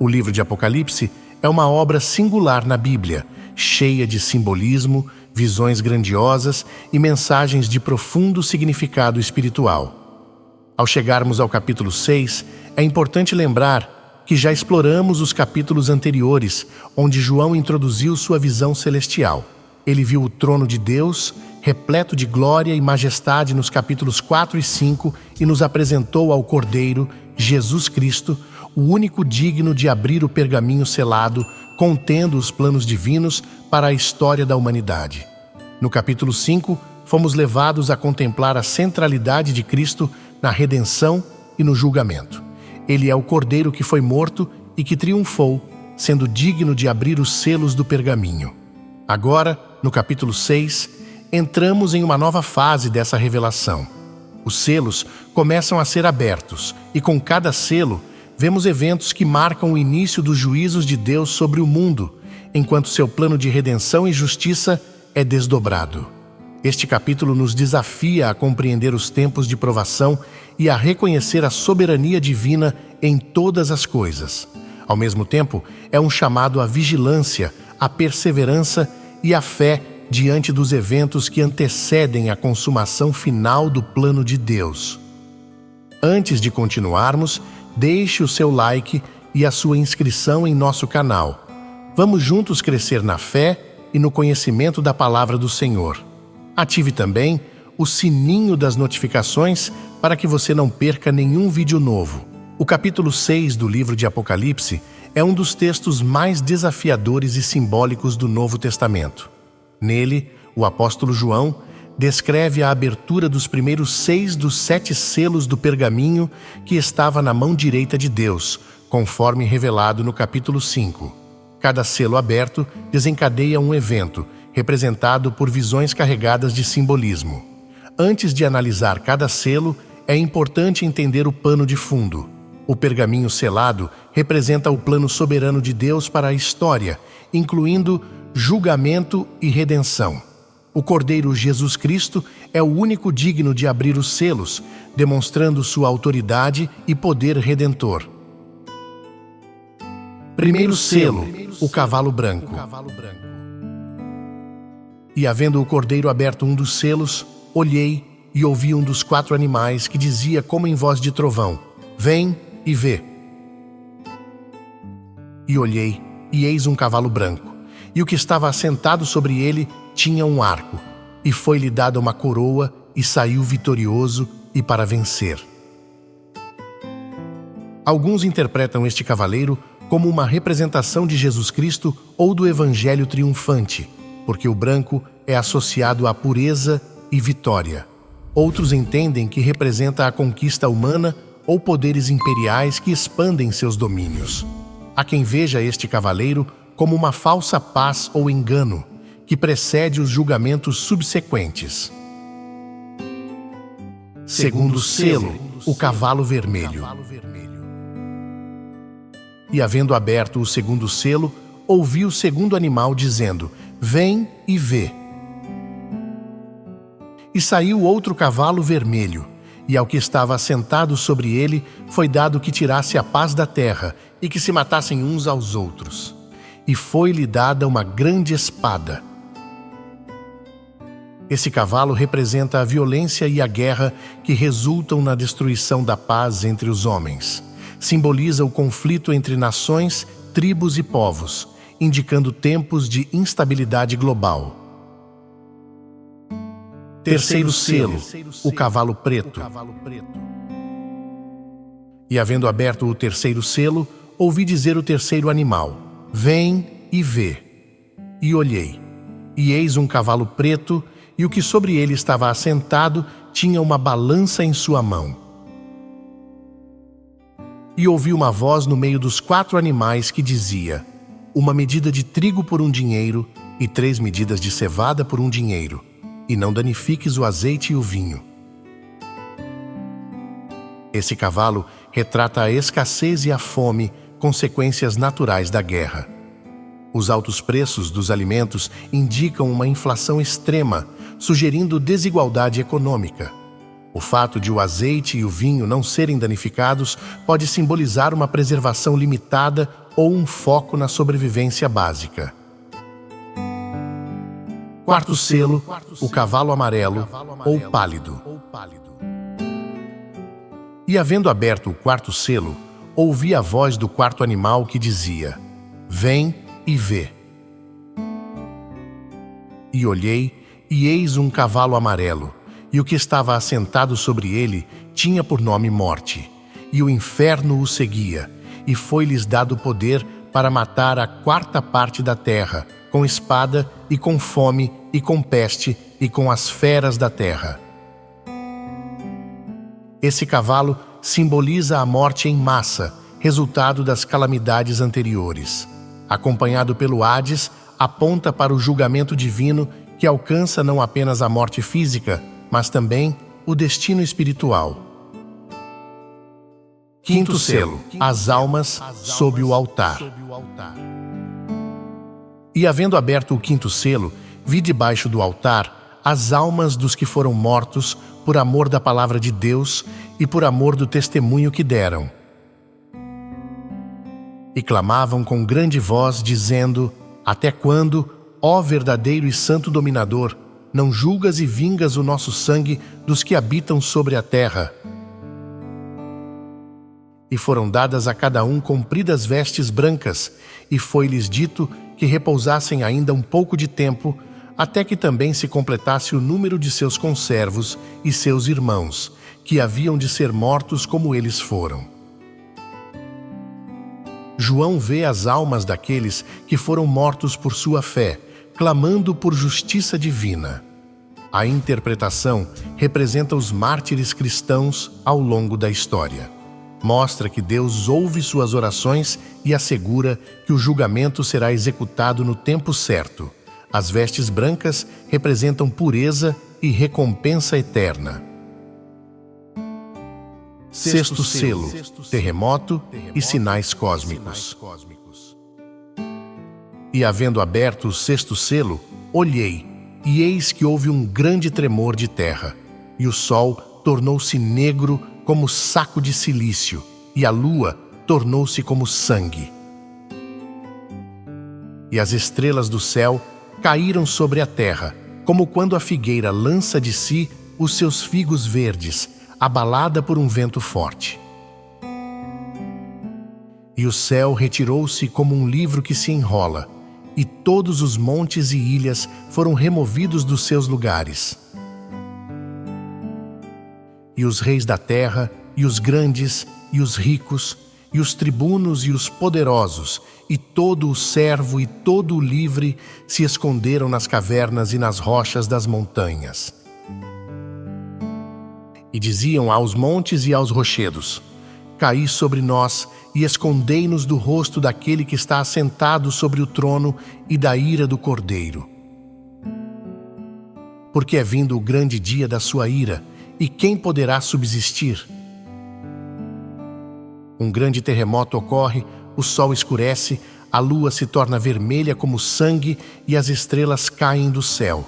O livro de Apocalipse é uma obra singular na Bíblia, cheia de simbolismo, visões grandiosas e mensagens de profundo significado espiritual. Ao chegarmos ao capítulo 6, é importante lembrar que já exploramos os capítulos anteriores, onde João introduziu sua visão celestial. Ele viu o trono de Deus, repleto de glória e majestade nos capítulos 4 e 5 e nos apresentou ao Cordeiro, Jesus Cristo, o único digno de abrir o pergaminho selado, contendo os planos divinos para a história da humanidade. No capítulo 5, fomos levados a contemplar a centralidade de Cristo na redenção e no julgamento. Ele é o Cordeiro que foi morto e que triunfou, sendo digno de abrir os selos do pergaminho. Agora, no capítulo 6, entramos em uma nova fase dessa revelação. Os selos começam a ser abertos e com cada selo, vemos eventos que marcam o início dos juízos de Deus sobre o mundo, enquanto seu plano de redenção e justiça é desdobrado. Este capítulo nos desafia a compreender os tempos de provação e a reconhecer a soberania divina em todas as coisas. Ao mesmo tempo, é um chamado à vigilância, à perseverança e à fé diante dos eventos que antecedem a consumação final do plano de Deus. Antes de continuarmos, deixe o seu like e a sua inscrição em nosso canal. Vamos juntos crescer na fé e no conhecimento da palavra do Senhor. Ative também o sininho das notificações para que você não perca nenhum vídeo novo. O capítulo 6 do livro de Apocalipse é um dos textos mais desafiadores e simbólicos do Novo Testamento. Nele, o apóstolo João descreve a abertura dos primeiros 6 dos 7 selos do pergaminho que estava na mão direita de Deus, conforme revelado no capítulo 5. Cada selo aberto desencadeia um evento, representado por visões carregadas de simbolismo. Antes de analisar cada selo, é importante entender o pano de fundo. O pergaminho selado representa o plano soberano de Deus para a história, incluindo julgamento e redenção. O Cordeiro Jesus Cristo é o único digno de abrir os selos, demonstrando sua autoridade e poder redentor. Primeiro selo, o cavalo branco. E havendo o Cordeiro aberto um dos selos, olhei e ouvi um dos 4 animais que dizia como em voz de trovão: Vem e vê. E olhei, e eis um cavalo branco, e o que estava assentado sobre ele tinha um arco, e foi-lhe dada uma coroa, e saiu vitorioso e para vencer. Alguns interpretam este cavaleiro como uma representação de Jesus Cristo ou do Evangelho triunfante, porque o branco é associado à pureza e vitória. Outros entendem que representa a conquista humana ou poderes imperiais que expandem seus domínios. Há quem veja este cavaleiro como uma falsa paz ou engano, que precede os julgamentos subsequentes. Segundo selo, o cavalo vermelho. E havendo aberto o segundo selo, ouvi o segundo animal dizendo: Vem e vê. E saiu outro cavalo vermelho, e ao que estava assentado sobre ele foi dado que tirasse a paz da terra e que se matassem uns aos outros. E foi-lhe dada uma grande espada. Esse cavalo representa a violência e a guerra que resultam na destruição da paz entre os homens. Simboliza o conflito entre nações, tribos e povos, indicando tempos de instabilidade global. Terceiro selo, o cavalo preto. E havendo aberto o terceiro selo, ouvi dizer o terceiro animal: Vem e vê. E olhei, e eis um cavalo preto, e o que sobre ele estava assentado tinha uma balança em sua mão. E ouvi uma voz no meio dos 4 animais que dizia: Uma medida de trigo por 1 dinheiro, e 3 medidas de cevada por 1 dinheiro, e não danifiques o azeite e o vinho. Esse cavalo retrata a escassez e a fome, consequências naturais da guerra. Os altos preços dos alimentos indicam uma inflação extrema, sugerindo desigualdade econômica. O fato de o azeite e o vinho não serem danificados pode simbolizar uma preservação limitada ou um foco na sobrevivência básica. Quarto selo, o cavalo amarelo ou pálido. E havendo aberto o quarto selo, ouvi a voz do quarto animal que dizia: Vem e vê. E olhei, e eis um cavalo amarelo, e o que estava assentado sobre ele tinha por nome Morte, e o inferno o seguia, e foi-lhes dado poder para matar a quarta parte da terra, com espada, e com fome, e com peste, e com as feras da terra. Esse cavalo simboliza a morte em massa, resultado das calamidades anteriores. Acompanhado pelo Hades, aponta para o julgamento divino que alcança não apenas a morte física, mas também o destino espiritual. Quinto selo, as almas sob o altar. E havendo aberto o quinto selo, vi debaixo do altar as almas dos que foram mortos por amor da palavra de Deus e por amor do testemunho que deram. E clamavam com grande voz, dizendo: Até quando, ó verdadeiro e santo dominador, não julgas e vingas o nosso sangue dos que habitam sobre a terra? E foram dadas a cada um compridas vestes brancas, e foi-lhes dito que repousassem ainda um pouco de tempo, até que também se completasse o número de seus conservos e seus irmãos, que haviam de ser mortos como eles foram. João vê as almas daqueles que foram mortos por sua fé, clamando por justiça divina. A interpretação representa os mártires cristãos ao longo da história. Mostra que Deus ouve suas orações e assegura que o julgamento será executado no tempo certo. As vestes brancas representam pureza e recompensa eterna. Sexto selo, terremoto e sinais cósmicos. E havendo aberto o sexto selo, olhei, e eis que houve um grande tremor de terra, e o sol tornou-se negro como saco de cilício, e a lua tornou-se como sangue. E as estrelas do céu caíram sobre a terra, como quando a figueira lança de si os seus figos verdes, abalada por um vento forte. E o céu retirou-se como um livro que se enrola, e todos os montes e ilhas foram removidos dos seus lugares. E os reis da terra, e os grandes, e os ricos, e os tribunos e os poderosos, e todo o servo e todo o livre se esconderam nas cavernas e nas rochas das montanhas. E diziam aos montes e aos rochedos: Caí sobre nós e escondei-nos do rosto daquele que está assentado sobre o trono e da ira do Cordeiro. Porque é vindo o grande dia da sua ira, e quem poderá subsistir? Um grande terremoto ocorre, o sol escurece, a lua se torna vermelha como sangue e as estrelas caem do céu.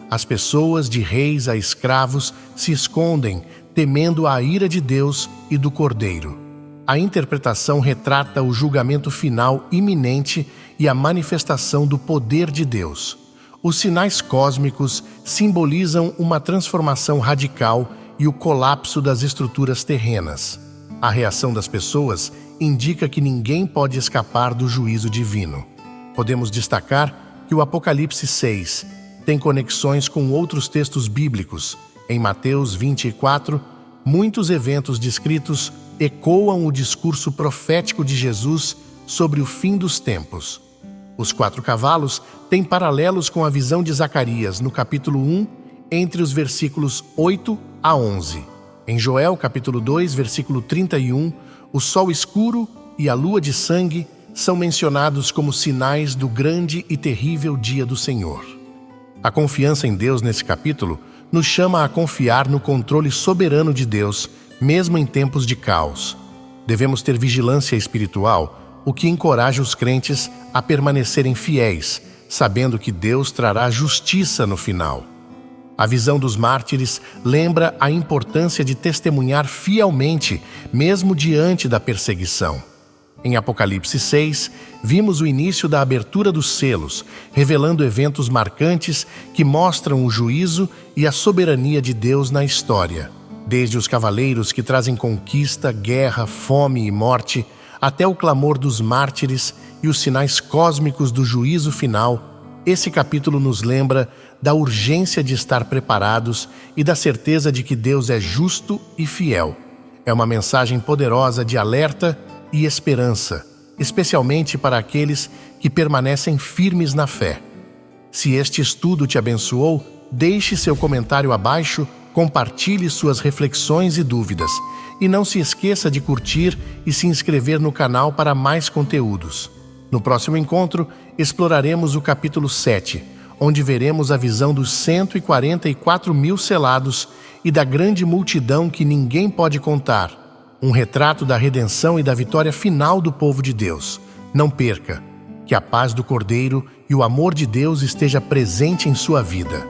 As pessoas, de reis a escravos, se escondem, temendo a ira de Deus e do Cordeiro. A interpretação retrata o julgamento final iminente e a manifestação do poder de Deus. Os sinais cósmicos simbolizam uma transformação radical e o colapso das estruturas terrenas. A reação das pessoas indica que ninguém pode escapar do juízo divino. Podemos destacar que o Apocalipse 6 tem conexões com outros textos bíblicos. Em Mateus 24, muitos eventos descritos ecoam o discurso profético de Jesus sobre o fim dos tempos. Os 4 cavalos têm paralelos com a visão de Zacarias no capítulo 1, entre os versículos 8 a 11. Em Joel, capítulo 2, versículo 31, o sol escuro e a lua de sangue são mencionados como sinais do grande e terrível dia do Senhor. A confiança em Deus nesse capítulo nos chama a confiar no controle soberano de Deus, mesmo em tempos de caos. Devemos ter vigilância espiritual, o que encoraja os crentes a permanecerem fiéis, sabendo que Deus trará justiça no final. A visão dos mártires lembra a importância de testemunhar fielmente, mesmo diante da perseguição. Em Apocalipse 6, vimos o início da abertura dos selos, revelando eventos marcantes que mostram o juízo e a soberania de Deus na história. Desde os cavaleiros que trazem conquista, guerra, fome e morte, até o clamor dos mártires e os sinais cósmicos do juízo final, esse capítulo nos lembra da urgência de estar preparados e da certeza de que Deus é justo e fiel. É uma mensagem poderosa de alerta e esperança, especialmente para aqueles que permanecem firmes na fé. Se este estudo te abençoou, deixe seu comentário abaixo, compartilhe suas reflexões e dúvidas, e não se esqueça de curtir e se inscrever no canal para mais conteúdos. No próximo encontro, exploraremos o capítulo 7, onde veremos a visão dos 144 mil selados e da grande multidão que ninguém pode contar. Um retrato da redenção e da vitória final do povo de Deus. Não perca! Que a paz do Cordeiro e o amor de Deus esteja presente em sua vida.